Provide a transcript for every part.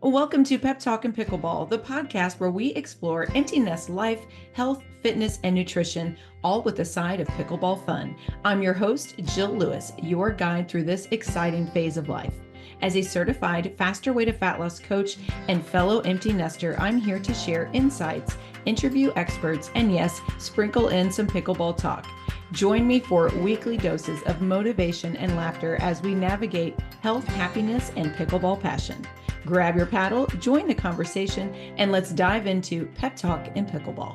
Welcome to Pep Talk and Pickleball, the podcast where we explore empty nest life, health, fitness, and nutrition, all with a side of pickleball fun. I'm your host, Jill Lewis, your guide through this exciting phase of life. As a certified faster way to fat loss coach and fellow empty nester, I'm here to share insights, interview experts, and yes, sprinkle in some pickleball talk. Join me for weekly doses of motivation and laughter as we navigate health, happiness, and pickleball passion. Grab your paddle, join the conversation, and let's dive into Pep Talk and Pickleball.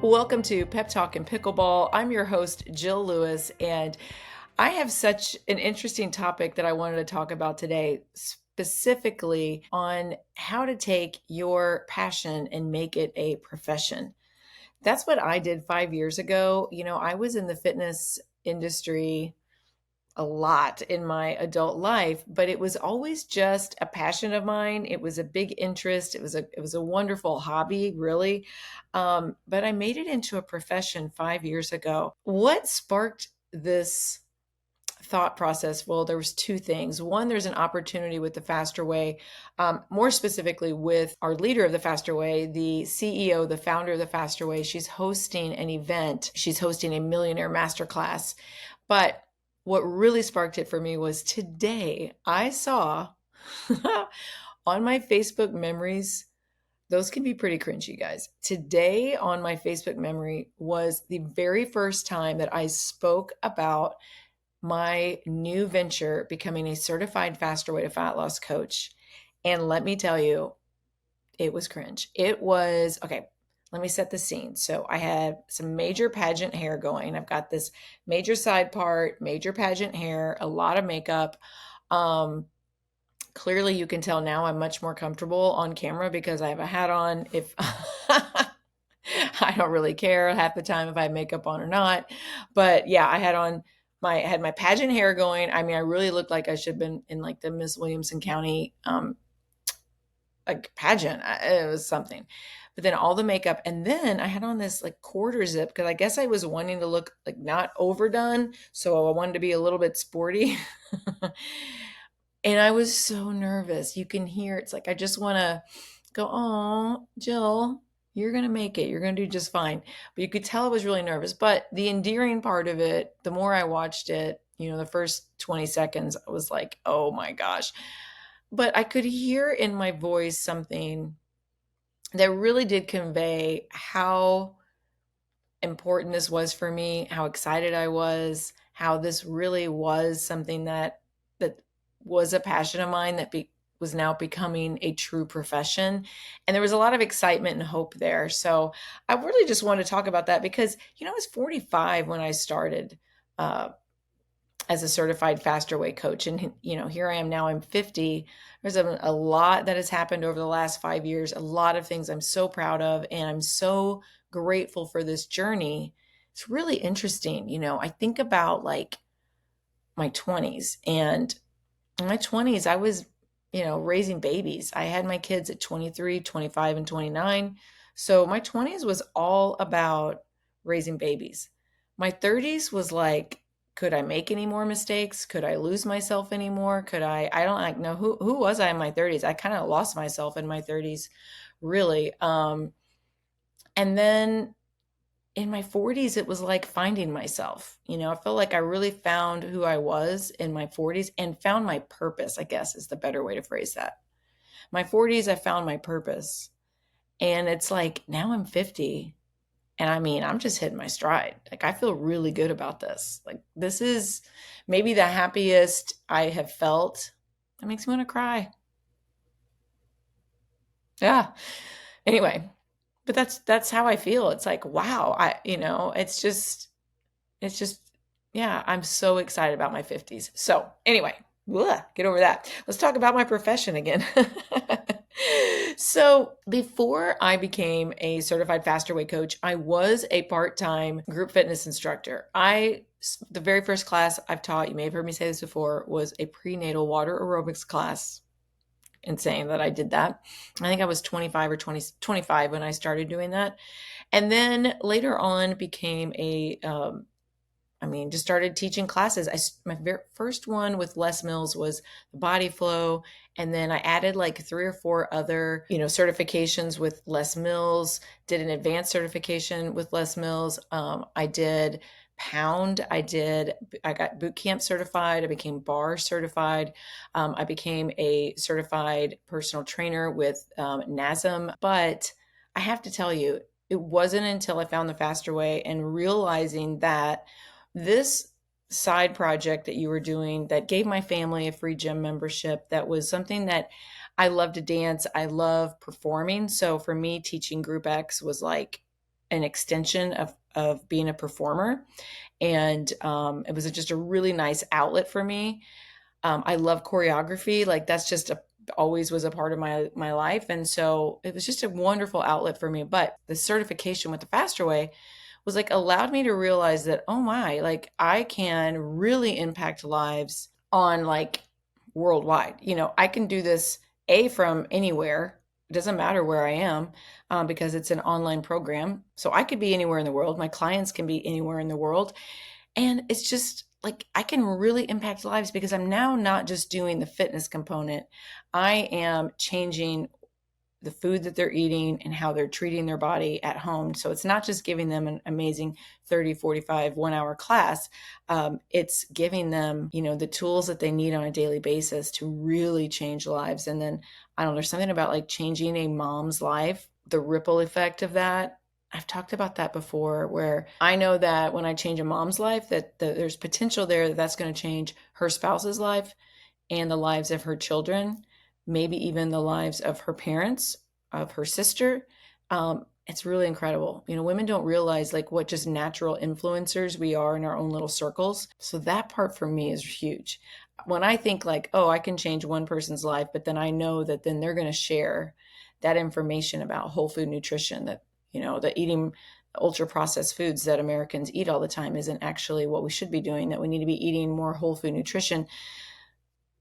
Welcome to Pep Talk and Pickleball. I'm your host, Jill Lewis, and I have such an interesting topic that I wanted to talk about today, specifically on how to take your passion and make it a profession. That's what I did 5 years ago. I was in the fitness industry a lot in my adult life, but it was always just a passion of mine. It was a big interest. It was a wonderful hobby, really. But I made it into a profession 5 years ago. What sparked this thought process? Well, there was two things. One, there's an opportunity with the Faster Way, more specifically with our leader of the Faster Way, the CEO, the founder of the Faster Way. She's hosting an event. She's hosting a Millionaire Masterclass. But what really sparked it for me was today I saw on my Facebook memories, those can be pretty cringy, guys. Today on my Facebook memory was the very first time that I spoke about my new venture, becoming a certified faster way to fat loss coach. And let me tell you, it was cringe. It was, okay, let me set the scene. So I had some major pageant hair going. I've got this major side part, major pageant hair, a lot of makeup. Clearly you can tell now I'm much more comfortable on camera because I have a hat on. If I don't really care half the time if I have makeup on or not. But yeah, I had my pageant hair going. I mean, I really looked like I should have been in like the Miss Williamson County like pageant. It was something. But then all the makeup, and then I had on this like quarter zip because I guess I was wanting to look like not overdone, so I wanted to be a little bit sporty. And I was so nervous. You can hear it's like I just want to go, "Oh, Jill, you're going to make it. You're going to do just fine." But you could tell I was really nervous. But the endearing part of it, the more I watched it, the first 20 seconds, I was like, "Oh my gosh." But I could hear in my voice something that really did convey how important this was for me, how excited I was, how this really was something that was a passion of mine that was now becoming a true profession. And there was a lot of excitement and hope there. So I really just wanted to talk about that because, I was 45 when I started as a certified faster way coach. And, here I am now, I'm 50. There's a lot that has happened over the last 5 years, a lot of things I'm so proud of, and I'm so grateful for this journey. It's really interesting. I think about like my 20s, and in my 20s, I was, raising babies. I had my kids at 23, 25, and 29. So my 20s was all about raising babies. My 30s was like, could I make any more mistakes? Could I lose myself anymore? I don't like know who was I in my 30s? I kind of lost myself in my 30s, really. And then in my 40s, it was like finding myself. I felt like I really found who I was in my 40s and found my purpose, I guess is the better way to phrase that. My 40s, I found my purpose. And it's like, now I'm 50. And I mean, I'm just hitting my stride. Like, I feel really good about this. Like, this is maybe the happiest I have felt. It makes me want to cry. Yeah. Anyway, but that's how I feel. It's like, wow, it's just, yeah, I'm so excited about my 50s. So anyway, get over that. Let's talk about my profession again. So before I became a certified faster way coach, I was a part-time group fitness instructor. The very first class I've taught, you may have heard me say this before, was a prenatal water aerobics class. Insane that I did that. I think I was 25 or 25 when I started doing that. And then later on became I mean, just started teaching classes. My first one with Les Mills was body flow. And then I added like 3 or 4 other, certifications with Les Mills, did an advanced certification with Les Mills. I did pound. I got boot camp certified. I became bar certified. I became a certified personal trainer with NASM. But I have to tell you, it wasn't until I found the faster way and realizing that this side project that you were doing that gave my family a free gym membership, that was something that I love to dance. I love performing. So for me, teaching Group X was like an extension of being a performer. And it was just a really nice outlet for me. I love choreography. Like that's just always was a part of my life. And so it was just a wonderful outlet for me. But the certification with the faster way was like allowed me to realize that, oh my, like I can really impact lives on like worldwide. I can do this from anywhere. It doesn't matter where I am, because it's an online program. So I could be anywhere in the world. My clients can be anywhere in the world. And it's just like I can really impact lives because I'm now not just doing the fitness component. I am changing the food that they're eating and how they're treating their body at home. So it's not just giving them an amazing 30, 45, 1 hour class. It's giving them, the tools that they need on a daily basis to really change lives. And then, I don't know, there's something about like changing a mom's life, the ripple effect of that. I've talked about that before, where I know that when I change a mom's life, that there's potential there that that's going to change her spouse's life and the lives of her children, maybe even the lives of her parents, of her sister. It's really incredible. Women don't realize like what just natural influencers we are in our own little circles. So that part for me is huge. When I think like, oh, I can change one person's life, but then I know that then they're going to share that information about whole food nutrition, that, that eating ultra processed foods that Americans eat all the time isn't actually what we should be doing, that we need to be eating more whole food nutrition.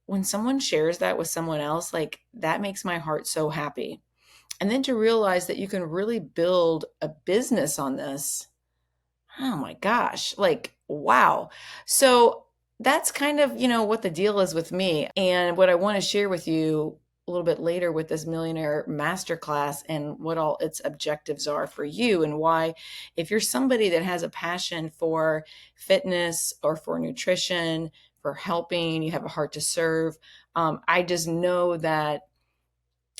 When someone shares that with someone else, like that makes my heart so happy. And then to realize that you can really build a business on this. Oh my gosh, like, wow. So that's kind of, what the deal is with me. And what I want to share with you a little bit later with this Millionaire Masterclass and what all its objectives are for you, and why, if you're somebody that has a passion for fitness or for nutrition, for helping, you have a heart to serve. I just know that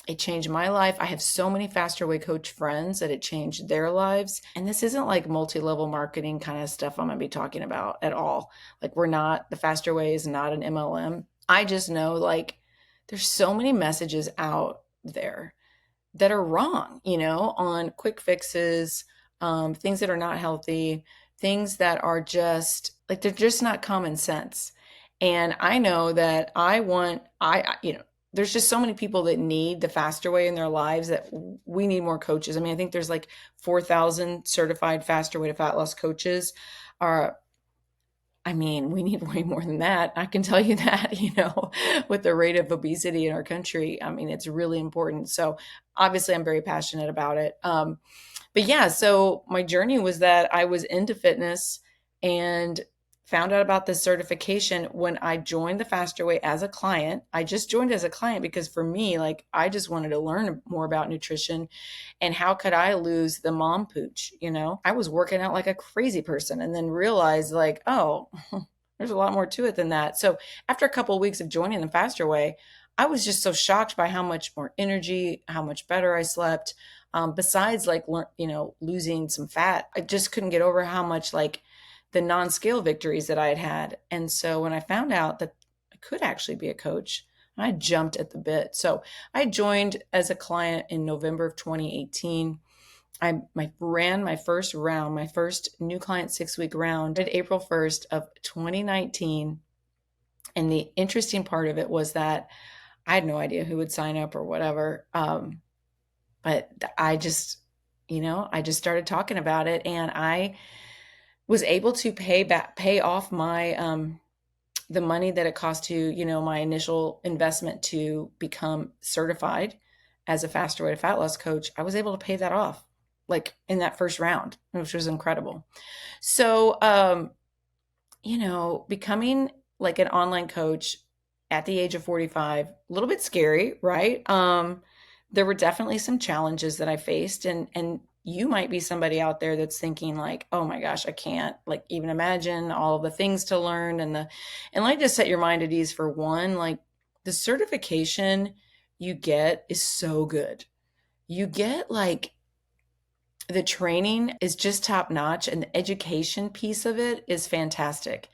it changed my life. I have so many faster way coach friends that it changed their lives. And this isn't like multi-level marketing kind of stuff I'm going to be talking about at all. Like the faster way is not an MLM. I just know like there's so many messages out there that are wrong, on quick fixes, things that are not healthy, things that are just like, they're just not common sense. And I know that there's just so many people that need the faster way in their lives that we need more coaches. I mean, I think there's like 4,000 certified faster way to fat loss coaches. We need way more than that. I can tell you that, with the rate of obesity in our country, it's really important. So obviously I'm very passionate about it. But yeah, so my journey was that I was into fitness and found out about this certification when I joined the faster way as a client. I just joined as a client because for me, like, I just wanted to learn more about nutrition and how could I lose the mom pooch? I was working out like a crazy person and then realized like, oh, there's a lot more to it than that. So after a couple of weeks of joining the faster way, I was just so shocked by how much more energy, how much better I slept. Besides like, losing some fat, I just couldn't get over how much like the non-scale victories that I had had. And so when I found out that I could actually be a coach, I jumped at the bit. So I joined as a client in November of 2018. I ran my first round, my first new client 6-week round at April 1st of 2019. And the interesting part of it was that I had no idea who would sign up or whatever. But I just started talking about it, and I was able to pay off my, the money that it cost to, my initial investment to become certified as a faster way to fat loss coach. I was able to pay that off like in that first round, which was incredible. So, becoming like an online coach at the age of 45, a little bit scary, right? There were definitely some challenges that I faced, and you might be somebody out there that's thinking like, oh my gosh, I can't like even imagine all the things to learn and like just set your mind at ease for one, like the certification you get is so good. You get like the training is just top notch and the education piece of it is fantastic.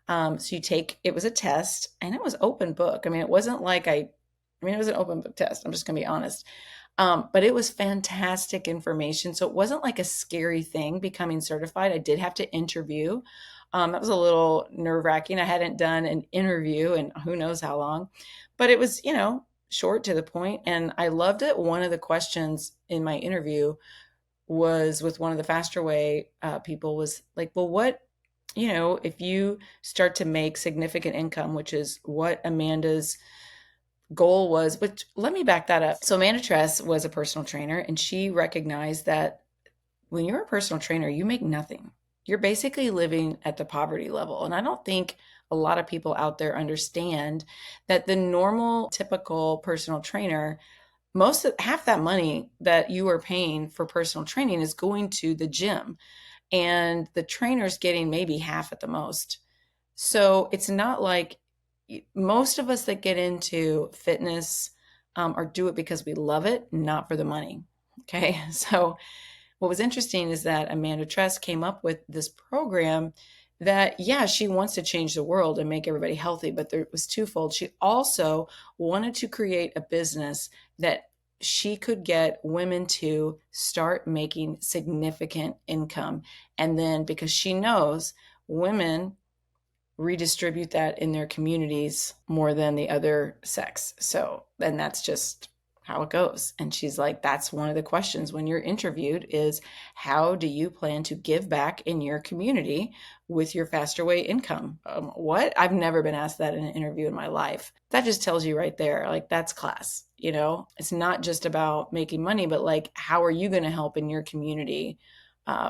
So it was a test and it was open book. I mean, it wasn't like it was an open book test. I'm just going to be honest. But it was fantastic information. So it wasn't like a scary thing becoming certified. I did have to interview. That was a little nerve wracking. I hadn't done an interview in who knows how long, but it was, short to the point, and I loved it. One of the questions in my interview was with one of the faster way people was like, well, what, if you start to make significant income, which is what Amanda's goal was, which let me back that up. So Amanda Tress was a personal trainer, and she recognized that when you're a personal trainer, you make nothing. You're basically living at the poverty level. And I don't think a lot of people out there understand that the normal, typical personal trainer, half that money that you are paying for personal training is going to the gym, and the trainer's getting maybe half at the most. So it's not like most of us that get into fitness or do it because we love it, not for the money. Okay. So what was interesting is that Amanda Tress came up with this program that, yeah, she wants to change the world and make everybody healthy, but there was twofold. She also wanted to create a business that she could get women to start making significant income. And then because she knows women redistribute that in their communities more than the other sex. So, and that's just how it goes. And she's like, that's one of the questions when you're interviewed is how do you plan to give back in your community with your faster way income? What? I've never been asked that in an interview in my life. That just tells you right there, like that's class, it's not just about making money, but like, how are you going to help in your community?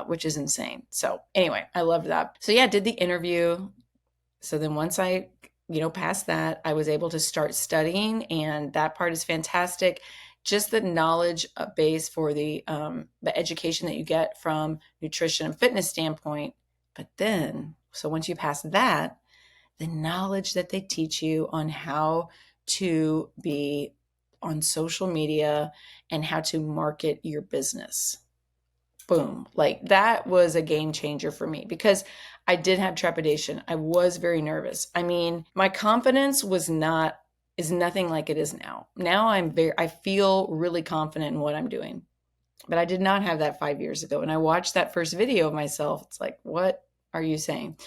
Which is insane. So anyway, I loved that. So yeah, did the interview. So then once I, passed that, I was able to start studying, and that part is fantastic. Just the knowledge base for the education that you get from nutrition and fitness standpoint. But then, so once you pass that, the knowledge that they teach you on how to be on social media and how to market your business. Boom. Like that was a game changer for me because I did have trepidation. I was very nervous. I mean, my confidence is nothing like it is now. Now I feel really confident in what I'm doing, but I did not have that 5 years ago. And I watched that first video of myself. It's like, what are you saying?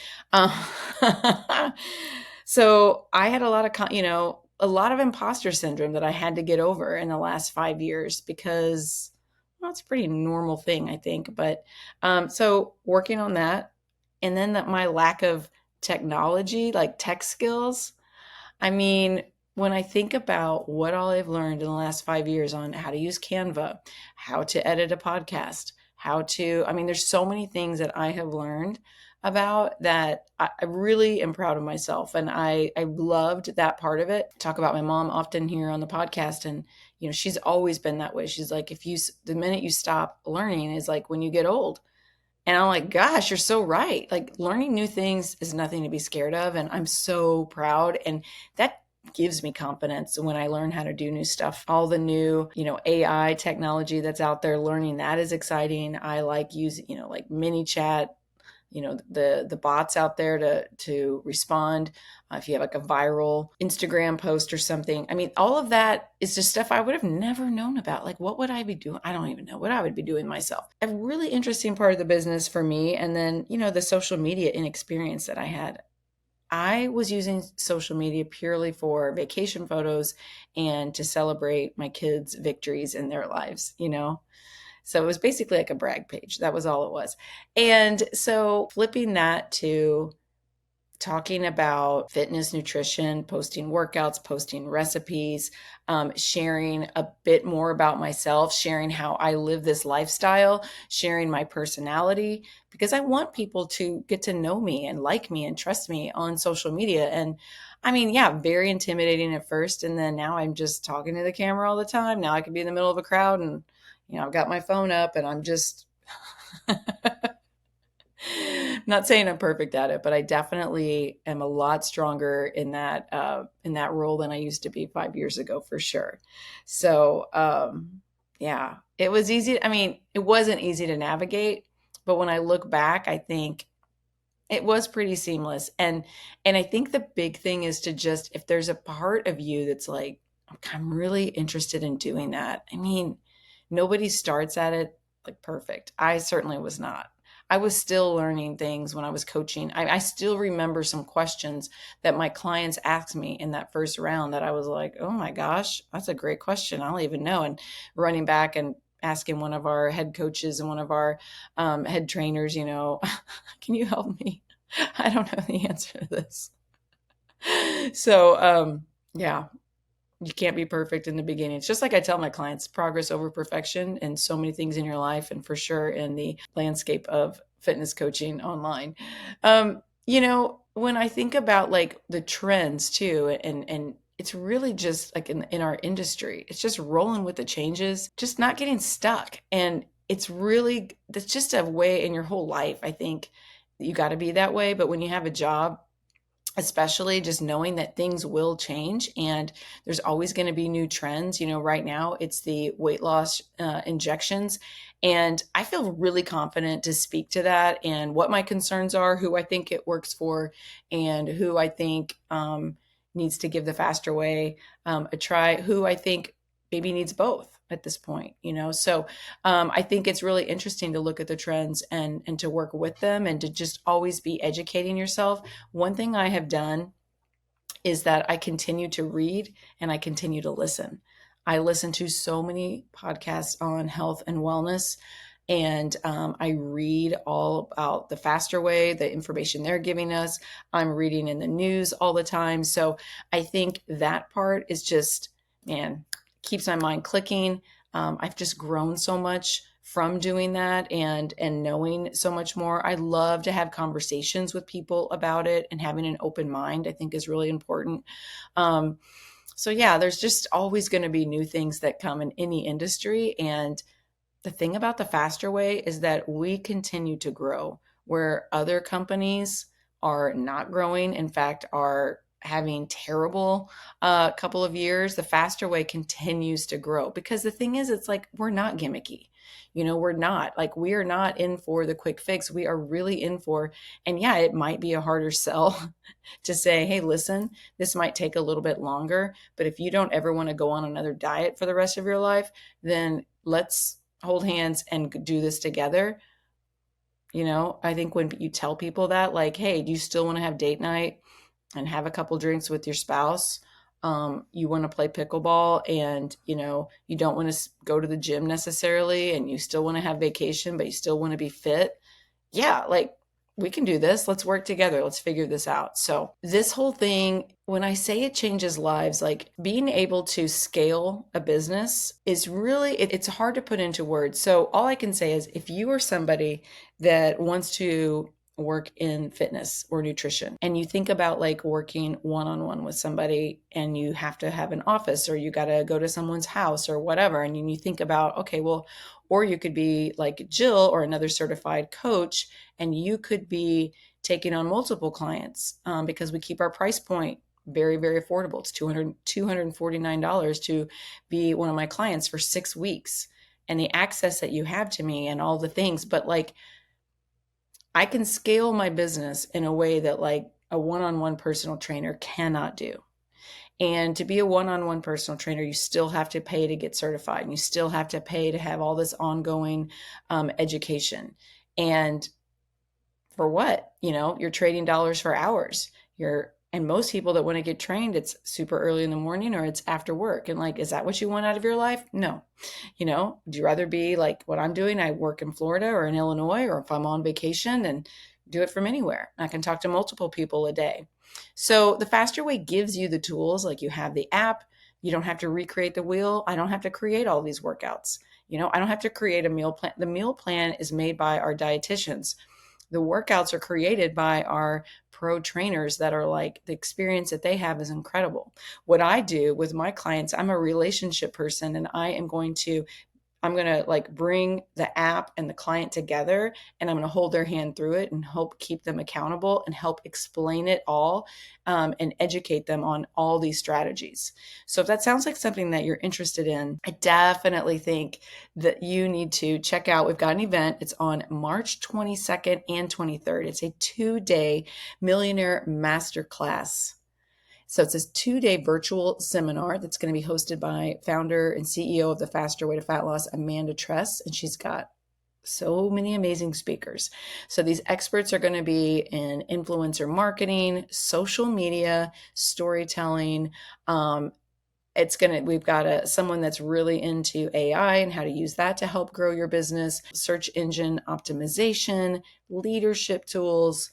So I had a lot of imposter syndrome that I had to get over in the last 5 years because it's a pretty normal thing, I think. But so working on that, and then my lack of technology, like tech skills. I mean, when I think about what all I've learned in the last 5 years on how to use Canva, how to edit a podcast, there's so many things that I have learned about that I really am proud of myself. And I loved that part of it. Talk about my mom often here on the podcast. And, she's always been that way. She's like, the minute you stop learning is like when you get old. And I'm like, gosh, you're so right. Like learning new things is nothing to be scared of. And I'm so proud. And that gives me confidence when I learn how to do new stuff. All the new, AI technology that's out there, learning that is exciting. I like using, like mini chat, the bots out there to respond. If you have like a viral Instagram post or something. I mean, all of that is just stuff I would have never known about. Like, what would I be doing? I don't even know what I would be doing myself. A really interesting part of the business for me. And then, the social media inexperience that I had. I was using social media purely for vacation photos and to celebrate my kids' victories in their lives, So it was basically like a brag page. That was all it was. And so flipping that to talking about fitness, nutrition, posting workouts, posting recipes, sharing a bit more about myself, sharing how I live this lifestyle, sharing my personality, because I want people to get to know me and like me and trust me on social media. And I mean, yeah, very intimidating at first. And then now I'm just talking to the camera all the time. Now I could be in the middle of a crowd and, I've got my phone up and I'm just not saying I'm perfect at it, but I definitely am a lot stronger in that role than I used to be 5 years ago for sure. So yeah, it was easy. I mean, it wasn't easy to navigate, but when I look back, I think it was pretty seamless. And I think the big thing is to just, if there's a part of you that's like, I'm really interested in doing that. I mean, nobody starts at it like perfect. I certainly was not. I was still learning things when I was coaching. I still remember some questions that my clients asked me in that first round that I was like, oh my gosh, that's a great question. I don't even know. And running back and asking one of our head coaches and one of our head trainers, can you help me? I don't know the answer to this. So, yeah, you can't be perfect in the beginning. It's just like I tell my clients, progress over perfection in so many things in your life, and for sure in the landscape of fitness coaching online. When I think about like the trends too, and it's really just like in our industry, it's just rolling with the changes, just not getting stuck. And that's just a way in your whole life. I think you got to be that way. But when you have a job, especially just knowing that things will change and there's always going to be new trends. Right now it's the weight loss injections. And I feel really confident to speak to that and what my concerns are, who I think it works for, and who I think needs to give the faster way a try, who I think maybe needs both at this point. So I think it's really interesting to look at the trends and to work with them and to just always be educating yourself. One thing I have done is that I continue to read and I continue to listen. I listen to so many podcasts on health and wellness, and I read all about the faster way, the information they're giving us. I'm reading in the news all the time. So I think that part is just, man, keeps my mind clicking. I've just grown so much from doing that and knowing so much more. I love to have conversations with people about it, and having an open mind, I think, is really important. So yeah, there's just always going to be new things that come in any industry. And the thing about the faster way is that we continue to grow where other companies are not growing. In fact, are having terrible couple of years. The faster way continues to grow because the thing is, it's like, we're not gimmicky. We're not like, we are not in for the quick fix. We are really in for, and yeah, it might be a harder sell to say, hey, listen, this might take a little bit longer, but if you don't ever want to go on another diet for the rest of your life, then let's hold hands and do this together. I think when you tell people that, like, hey, do you still want to have date night and have a couple drinks with your spouse? You want to play pickleball and, you don't want to go to the gym necessarily, and you still want to have vacation, but you still want to be fit. Yeah, like, we can do this. Let's work together. Let's figure this out. So this whole thing, when I say it changes lives, like being able to scale a business is really, it's hard to put into words. So all I can say is, if you are somebody that wants to work in fitness or nutrition, and you think about like working one-on-one with somebody, and you have to have an office, or you got to go to someone's house or whatever, and you think about, okay, well, or you could be like Jill or another certified coach, and you could be taking on multiple clients, because we keep our price point very, very affordable. It's $249 to be one of my clients for 6 weeks, and the access that you have to me and all the things. But like, I can scale my business in a way that like a one-on-one personal trainer cannot do. And to be a one-on-one personal trainer, you still have to pay to get certified, and you still have to pay to have all this ongoing education. And for what? You're trading dollars for hours. And most people that want to get trained, it's super early in the morning or it's after work. And like, is that what you want out of your life? No. Would you rather be like what I'm doing? I work in Florida or in Illinois, or if I'm on vacation and do it from anywhere. I can talk to multiple people a day. So the Faster Way gives you the tools, like you have the app. You don't have to recreate the wheel. I don't have to create all these workouts. I don't have to create a meal plan. The meal plan is made by our dietitians. The workouts are created by our pro trainers that are like, the experience that they have is incredible. What I do with my clients, I'm a relationship person, and I'm going to like bring the app and the client together, and I'm going to hold their hand through it and help keep them accountable and help explain it all, and educate them on all these strategies. So if that sounds like something that you're interested in, I definitely think that you need to check out. We've got an event. It's on March 22nd and 23rd. It's a 2-day Millionaire Masterclass. So it's this 2-day virtual seminar that's going to be hosted by founder and CEO of the Faster Way to Fat Loss, Amanda Tress, and she's got so many amazing speakers. So these experts are going to be in influencer marketing, social media, storytelling. We've got someone that's really into AI and how to use that to help grow your business, search engine optimization, leadership tools,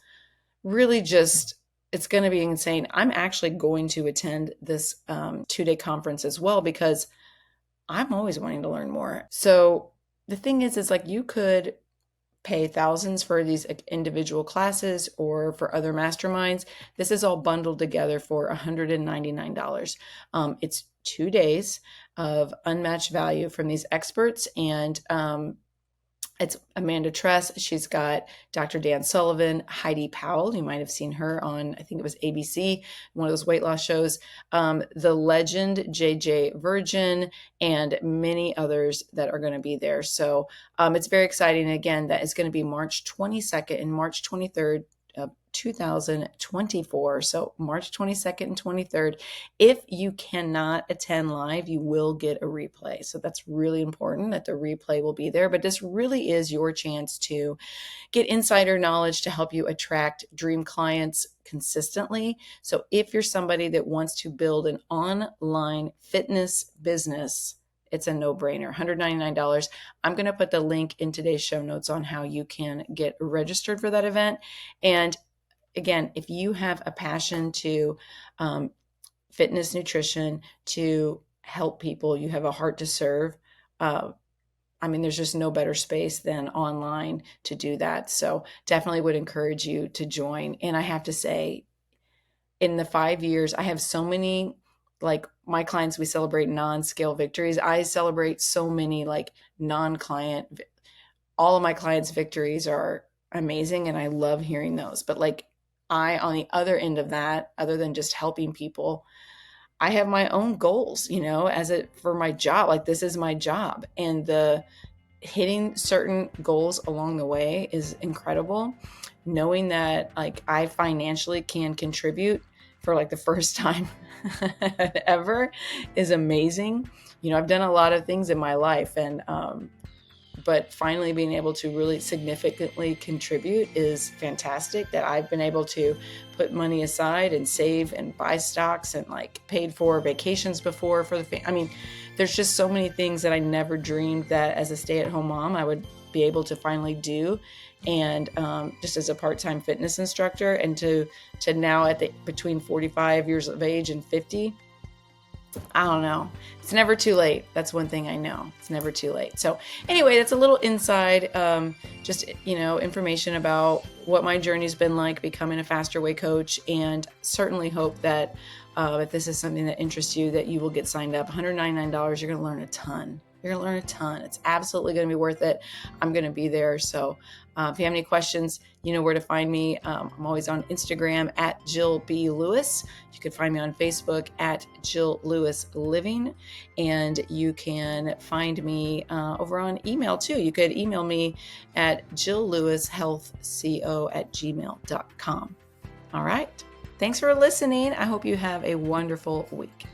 really just, it's going to be insane. I'm actually going to attend this 2-day conference as well, because I'm always wanting to learn more. So the thing is like, you could pay thousands for these individual classes or for other masterminds. This is all bundled together for $199. It's 2 days of unmatched value from these experts, and it's Amanda Tress. She's got Dr. Dan Sullivan, Heidi Powell. You might have seen her on, I think it was ABC, one of those weight loss shows, the legend JJ Virgin, and many others that are going to be there. So it's very exciting. Again, that is going to be March 22nd and March 23rd. 2024. So March 22nd and 23rd. If you cannot attend live, you will get a replay. So that's really important that the replay will be there. But this really is your chance to get insider knowledge to help you attract dream clients consistently. So if you're somebody that wants to build an online fitness business, it's a no-brainer, $199. I'm going to put the link in today's show notes on how you can get registered for that event. And again, if you have a passion to fitness, nutrition, to help people, you have a heart to serve, there's just no better space than online to do that. So definitely would encourage you to join. And I have to say, in the 5 years, I have so many, like my clients, we celebrate non-scale victories. I celebrate so many like non-client, all of my clients' victories are amazing, and I love hearing those. But like, on the other end of that, other than just helping people, I have my own goals, for my job. Like, this is my job, and the hitting certain goals along the way is incredible. Knowing that like I financially can contribute for like the first time ever is amazing. I've done a lot of things in my life, and but finally being able to really significantly contribute is fantastic. That I've been able to put money aside and save and buy stocks and like paid for vacations before for the there's just so many things that I never dreamed that as a stay-at-home mom I would be able to finally do. And just as a part-time fitness instructor, and to now between 45 years of age and 50, I don't know. It's never too late. That's one thing I know. It's never too late. So anyway, that's a little inside, just, information about what my journey's been like becoming a Faster Way coach, and certainly hope that if this is something that interests you, that you will get signed up. $199. You're going to learn a ton. You're going to learn a ton. It's absolutely going to be worth it. I'm going to be there. So if you have any questions, you know where to find me. I'm always on Instagram at Jill B. Lewis. You can find me on Facebook at Jill Lewis Living. And you can find me over on email too. You could email me at jilllewishealthco@gmail.com. All right. Thanks for listening. I hope you have a wonderful week.